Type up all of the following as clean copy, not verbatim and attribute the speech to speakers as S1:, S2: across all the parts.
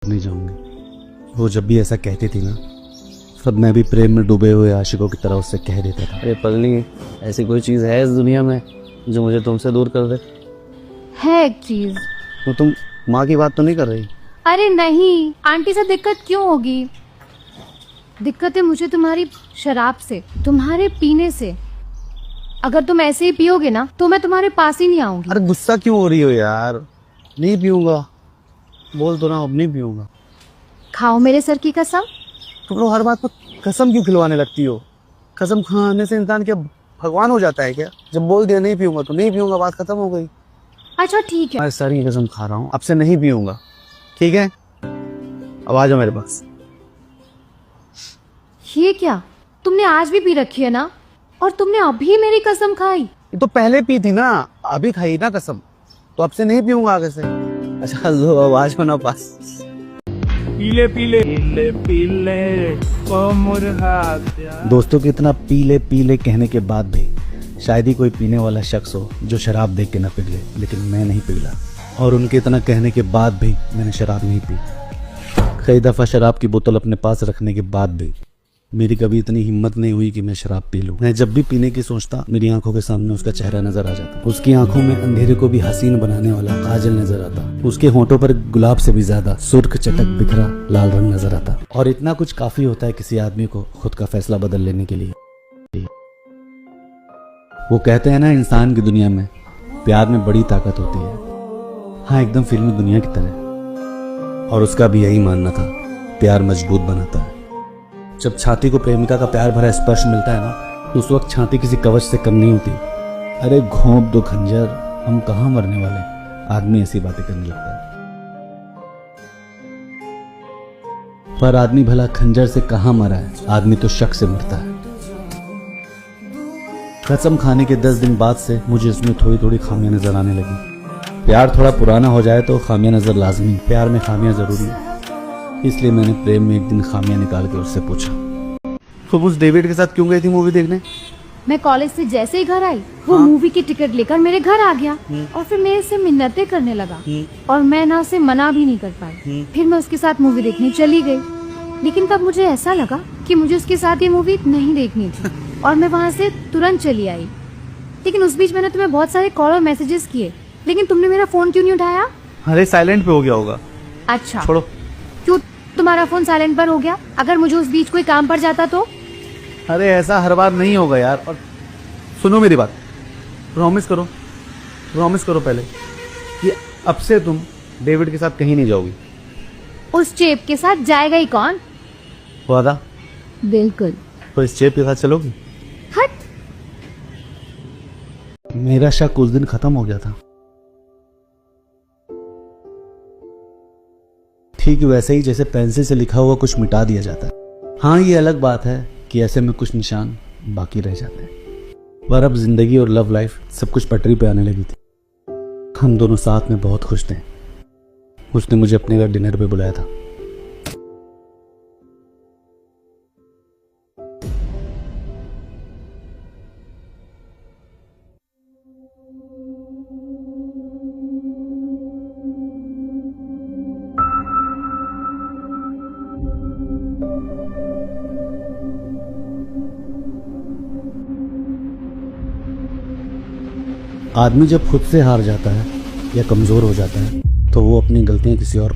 S1: नहीं जाऊंगी। वो जब भी ऐसा कहती थी ना, तब मैं भी प्रेम में डूबे हुए आशिकों की तरह उससे कह देता था।
S2: अरे पलनी, ऐसी कोई चीज़ है इस दुनिया में जो मुझे तुमसे दूर कर दे?
S3: है एक चीज।
S2: तो तुम माँ की बात तो नहीं कर रही?
S3: अरे नहीं, आंटी से दिक्कत क्यों होगी? दिक्कत है मुझे तुम्हारी शराब से, तुम्हारे पीने से। अगर तुम ऐसे ही पियोगे ना तो मैं तुम्हारे पास ही नहीं आऊंगी।
S2: अरे गुस्सा क्यों हो रही हो यार? नहीं पीऊंगा, बोल तो ना, अब नहीं पीऊंगा।
S3: खाओ मेरे सर की कसम।
S2: तुम लोग हर बात पर कसम क्यों खिलवाने लगती हो? कसम खाने से इंसान क्या भगवान हो जाता है क्या? जब बोल दिया नहीं पीऊंगा तो नहीं पीऊंगा, बात खत्म हो गई।
S3: अच्छा ठीक है।
S2: मैं सर की कसम खा रहा हूँ, अब से नहीं पीऊंगा, ठीक है? अब आ जाओ मेरे पास।
S3: ये क्या, तुमने आज भी पी रखी है ना? और तुमने अभी मेरी कसम खाई?
S2: ये तो पहले पी थी ना, अभी खाई ना कसम, तो अब से नहीं पीऊंगा आगे से। अच्छा लो, अब आ जाओ ना पास।
S4: पीले पीले पीले पीले ओ मुर्गा प्यार।
S1: दोस्तों के इतना पीले पीले कहने के बाद भी शायद ही कोई पीने वाला शख्स हो जो शराब देख के न पिघले, लेकिन मैं नहीं पिघला। और उनके इतना कहने के बाद भी मैंने शराब नहीं पी। कई दफ़ा शराब की बोतल अपने पास रखने के बाद भी मेरी कभी इतनी हिम्मत नहीं हुई कि मैं शराब पी लूं। मैं जब भी पीने की सोचता, मेरी आंखों के सामने उसका चेहरा नजर आ जाता। उसकी आंखों में अंधेरे को भी हसीन बनाने वाला काजल नजर आता। उसके होठों पर गुलाब से भी ज्यादा सुर्ख चटक बिखरा लाल रंग नजर आता। और इतना कुछ काफी होता है किसी आदमी को खुद का फैसला बदल लेने के लिए। वो कहते हैं ना, इंसान की दुनिया में प्यार में बड़ी ताकत होती है। हाँ, एकदम फिल्मी दुनिया की तरह। और उसका भी यही मानना था, प्यार मजबूत बनाता है। जब छाती को प्रेमिका का प्यार भरा स्पर्श मिलता है ना, तो उस वक्त छाती किसी कवच से कम नहीं होती। अरे घोंप दो खंजर, हम कहाँ मरने वाले। आदमी ऐसी बातें करने लगता है। पर आदमी भला खंजर से कहाँ मरा है? आदमी तो शक से मरता है। कसम खाने के 10 दिन बाद से मुझे उसमें थोड़ी थोड़ी खामियां नजर आने लगी। प्यार थोड़ा पुराना हो जाए तो खामियां नजर लाजमी। प्यार में खामियां जरूरी है। इसलिए मैंने प्रेम में एक दिन खामियां निकाल के उससे पूछा, तुम उस डेविड के साथ क्यों गई थी मूवी देखने?
S3: मैं कॉलेज से जैसे ही घर आई, वो मूवी की टिकट लेकर मेरे घर आ गया और फिर मेरे से मिन्नतें करने लगा और मैं ना उसे मना भी नहीं कर पाई। फिर मैं उसके साथ मूवी देखने चली गई, लेकिन तब मुझे ऐसा लगा कि मुझे उसके साथ ये मूवी नहीं देखनी थी और मैं वहाँ से तुरंत चली आई। लेकिन उस बीच मैंने तुम्हें बहुत सारे कॉल और मैसेजेस किए, लेकिन तुमने मेरा फोन क्यों नहीं उठाया?
S2: अरे साइलेंट पे हो गया होगा।
S3: अच्छा,
S2: छोड़ो।
S3: क्यों तुम्हारा फोन साइलेंट पर हो गया? अगर मुझे उस बीच कोई काम पड़ जाता तो?
S2: अरे ऐसा हर बार नहीं होगा यार। और सुनो मेरी बात, प्रॉमिस करो पहले कि अब से तुम डेविड के साथ कहीं नहीं जाओगी।
S3: उस चेप के साथ जाएगा ही कौन?
S2: वादा?
S3: बिल्कुल।
S2: तो इस चेप के साथ चलोगी?
S3: हट।
S1: मेरा शक उस दिन खत्म हो गया था। ठीक वैसे ही जैसे पेंसिल से लिखा हुआ कुछ मिटा दिया जाता है। हाँ, ये अलग बात है कि ऐसे में कुछ निशान बाकी रह जाते हैं। पर अब जिंदगी और लव लाइफ सब कुछ पटरी पे आने लगी थी। हम दोनों साथ में बहुत खुश थे। उसने मुझे अपने घर डिनर पे बुलाया था। आदमी जब खुद से हार जाता है या कमज़ोर हो जाता है तो वो अपनी गलतियां किसी और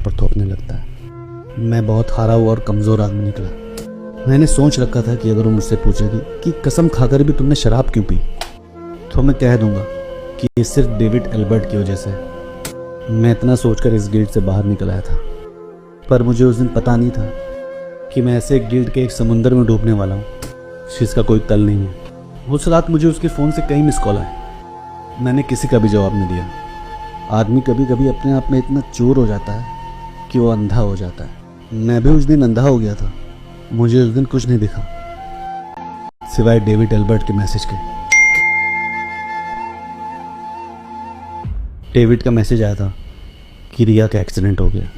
S1: पर थोपने लगता है। मैं बहुत हारा हुआ और कमज़ोर आदमी निकला। मैंने सोच रखा था कि अगर वो मुझसे पूछेगी कि कसम खाकर भी तुमने शराब क्यों पी, तो मैं कह दूंगा कि ये सिर्फ डेविड एल्बर्ट की वजह से है। मैं इतना सोचकर इस गिल्ट से बाहर निकल आया था, पर मुझे उस दिन पता नहीं था कि मैं ऐसे गिल्ट के एक समुंदर में डूबने वाला हूँ जिसका कोई तल नहीं है। उस रात मुझे उसके फ़ोन से कई मिस कॉल आए। मैंने किसी का भी जवाब नहीं दिया। आदमी कभी कभी अपने आप में इतना चोर हो जाता है कि वो अंधा हो जाता है। मैं भी उस दिन अंधा हो गया था। मुझे उस दिन कुछ नहीं दिखा सिवाय डेविड एल्बर्ट के मैसेज के। डेविड का मैसेज आया था कि रिया का एक्सीडेंट हो गया।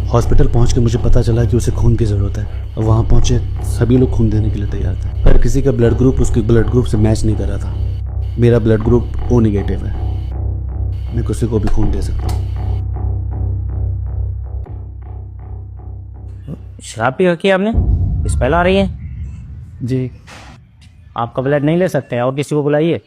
S1: हॉस्पिटल पहुंच के मुझे पता चला कि उसे खून की ज़रूरत है। वहाँ पहुंचे सभी लोग खून देने के लिए तैयार थे, पर किसी का ब्लड ग्रुप उसके ब्लड ग्रुप से मैच नहीं कर रहा था। मेरा ब्लड ग्रुप O नेगेटिव है। मैं किसी को भी खून दे सकता हूँ।
S5: शराब पी रखी है आपने? स्मेल आ रही है।
S1: जी
S5: आपका ब्लड नहीं ले सकते और किसी को बुलाइए।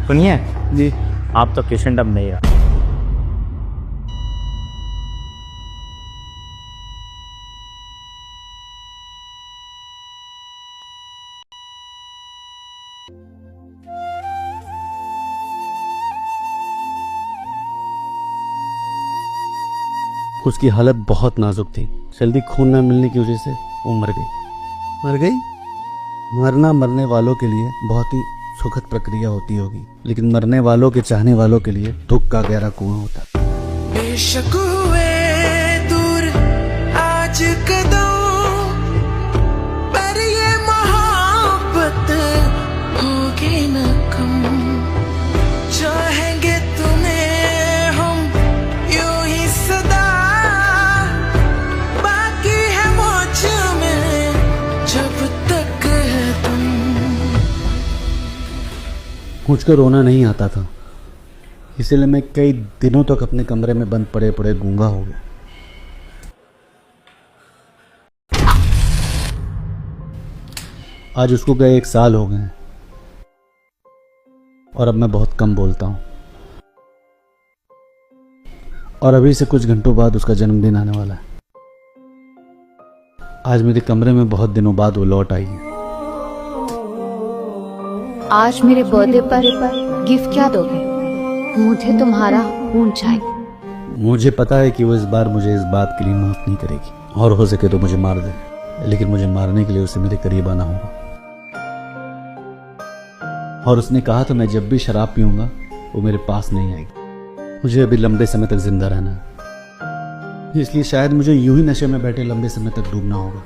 S5: सुनिए
S1: जी
S5: आप तो पेशेंट अब नहीं है।
S1: उसकी हालत बहुत नाजुक थी। जल्दी खून न मिलने की वजह से वो मर गई। मर गई? मरना मरने वालों के लिए बहुत ही सुखद प्रक्रिया होती होगी, लेकिन मरने वालों के चाहने वालों के लिए दुख का गहरा कुआं होता है।
S6: बेशक हुए दूर आज कदम, पर ये मोहब्बत होगी न कम। चाहेंगे तुम्हें हम यूं ही सदा, बाकी है मुझ में जब तक है तुम।
S1: मुझको रोना नहीं आता था, इसलिए मैं कई दिनों तक अपने कमरे में बंद पड़े पड़े गूंगा हो गया। आज उसको गए 1 साल हो गए हैं और अब मैं बहुत कम बोलता हूं। और अभी से कुछ घंटों बाद उसका जन्मदिन आने वाला है। आज मेरे कमरे में बहुत दिनों बाद वो लौट आई है।
S3: आज मेरे बर्थडे पर गिफ्ट क्या दोगे? मुझे तुम्हारा खून चाहिए।
S1: मुझे पता है कि वो इस बार मुझे इस बात के लिए माफ नहीं करेगी और हो सके तो मुझे मार दे, लेकिन मुझे मारने के लिए उसे मेरे करीब आना होगा। और उसने कहा था मैं जब भी शराब पीऊंगा वो मेरे पास नहीं आएगी। मुझे अभी लंबे समय तक जिंदा रहना है, इसलिए शायद मुझे यूं ही नशे में बैठे लंबे समय तक डूबना होगा।